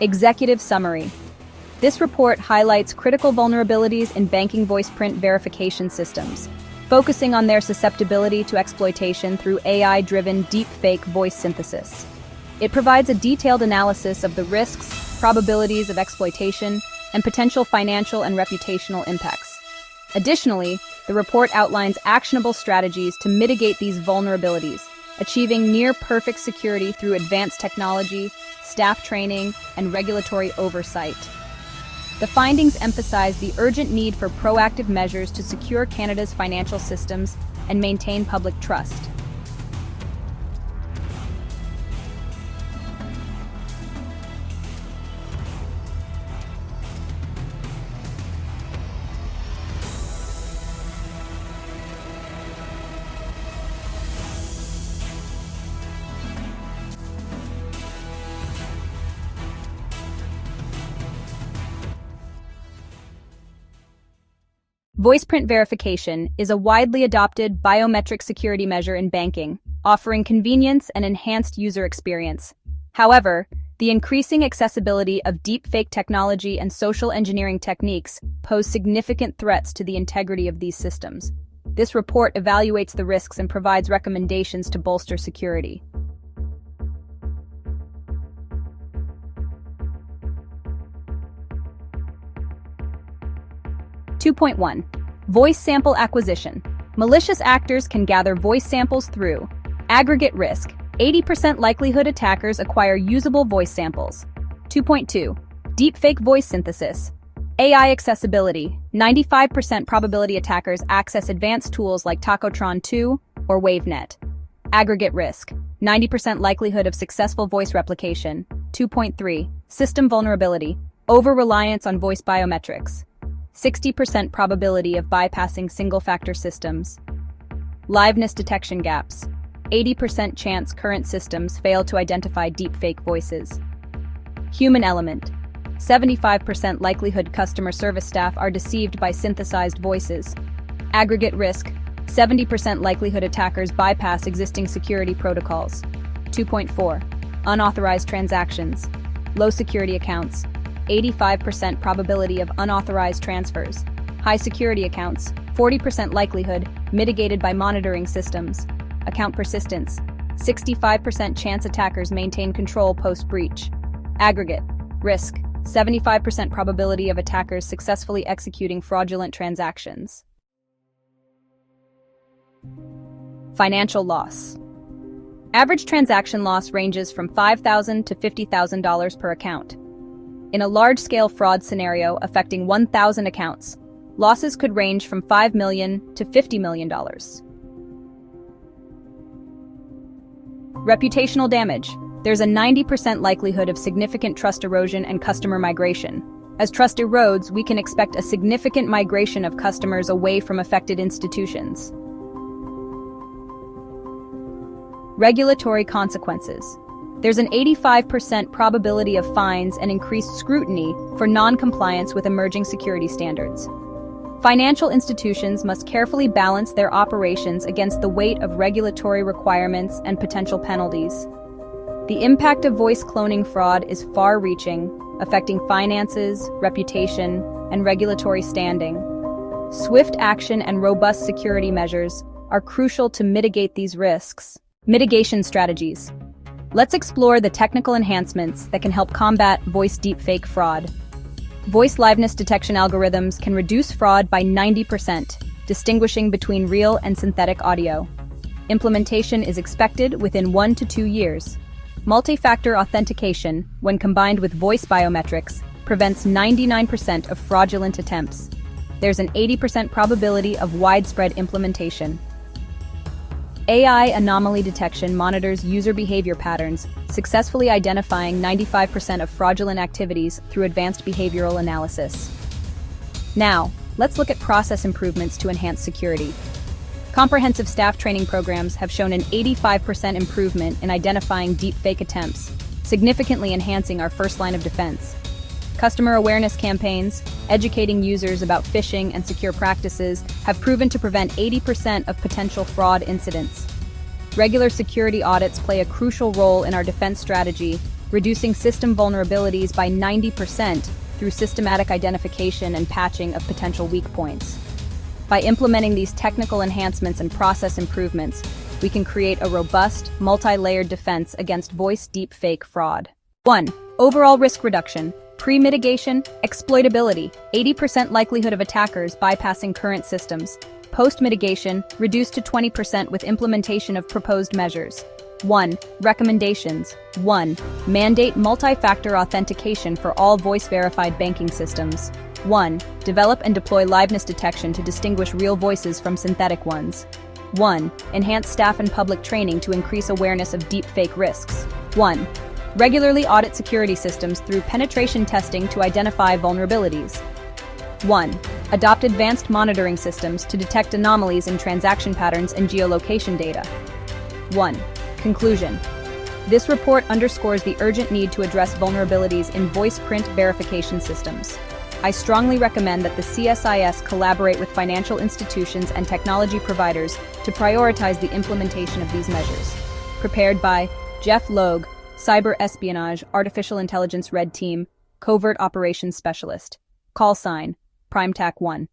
Executive Summary. This report highlights critical vulnerabilities in banking voice print verification systems, focusing on their susceptibility to exploitation through AI-driven deepfake voice synthesis. It provides a detailed analysis of the risks, probabilities of exploitation, and potential financial and reputational impacts. Additionally, the report outlines actionable strategies to mitigate these vulnerabilities, achieving near-perfect security through advanced technology, staff training, and regulatory oversight. The findings emphasize the urgent need for proactive measures to secure Canada's financial systems and maintain public trust. Voice print verification is a widely adopted biometric security measure in banking, offering convenience and enhanced user experience. However, the increasing accessibility of deepfake technology and social engineering techniques pose significant threats to the integrity of these systems. This report evaluates the risks and provides recommendations to bolster security. 2.1. Voice sample acquisition. Malicious actors can gather voice samples through aggregate risk. 80% likelihood attackers acquire usable voice samples. 2.2. Deepfake voice synthesis. AI accessibility. 95% probability attackers access advanced tools like Tacotron 2 or WaveNet. Aggregate risk. 90% likelihood of successful voice replication. 2.3. System vulnerability. Over-reliance on voice biometrics. 60% probability of bypassing single-factor systems. Liveness detection gaps. 80% chance current systems fail to identify deepfake voices. Human element. 75% likelihood customer service staff are deceived by synthesized voices. Aggregate risk. 70% likelihood attackers bypass existing security protocols. 2.4. Unauthorized transactions. Low security accounts. 85% probability of unauthorized transfers. High security accounts, 40% likelihood, mitigated by monitoring systems. Account persistence, 65% chance attackers maintain control post-breach. Aggregate risk, 75% probability of attackers successfully executing fraudulent transactions. Financial loss. Average transaction loss ranges from $5,000 to $50,000 per account. In a large-scale fraud scenario affecting 1,000 accounts, losses could range from $5 million to $50 million. Reputational damage. There's a 90% likelihood of significant trust erosion and customer migration. As trust erodes, we can expect a significant migration of customers away from affected institutions. Regulatory consequences. There's an 85% probability of fines and increased scrutiny for non-compliance with emerging security standards. Financial institutions must carefully balance their operations against the weight of regulatory requirements and potential penalties. The impact of voice cloning fraud is far-reaching, affecting finances, reputation, and regulatory standing. Swift action and robust security measures are crucial to mitigate these risks. Mitigation strategies. Let's explore the technical enhancements that can help combat voice deepfake fraud. Voice liveness detection algorithms can reduce fraud by 90%, distinguishing between real and synthetic audio. Implementation is expected within 1 to 2 years. Multi-factor authentication, when combined with voice biometrics, prevents 99% of fraudulent attempts. There's an 80% probability of widespread implementation. AI anomaly detection monitors user behavior patterns, successfully identifying 95% of fraudulent activities through advanced behavioral analysis. Now, let's look at process improvements to enhance security. Comprehensive staff training programs have shown an 85% improvement in identifying deepfake attempts, significantly enhancing our first line of defense. Customer awareness campaigns, educating users about phishing and secure practices, have proven to prevent 80% of potential fraud incidents. Regular security audits play a crucial role in our defense strategy, reducing system vulnerabilities by 90% through systematic identification and patching of potential weak points. By implementing these technical enhancements and process improvements, we can create a robust, multi-layered defense against voice deepfake fraud. 1. Overall risk reduction. Pre-mitigation, exploitability, 80% likelihood of attackers bypassing current systems. Post-mitigation, reduced to 20% with implementation of proposed measures. 1. Recommendations. 1. Mandate multi-factor authentication for all voice-verified banking systems. 1. Develop and deploy liveness detection to distinguish real voices from synthetic ones. 1. Enhance staff and public training to increase awareness of deepfake risks. 1. Regularly audit security systems through penetration testing to identify vulnerabilities. 1. Adopt advanced monitoring systems to detect anomalies in transaction patterns and geolocation data. 1. Conclusion. This report underscores the urgent need to address vulnerabilities in voice print verification systems. I strongly recommend that the CSIS collaborate with financial institutions and technology providers to prioritize the implementation of these measures. Prepared by Geoff Logue, Cyber Espionage, Artificial Intelligence Red Team, Covert Operations Specialist. Call sign, PrimeTac 1.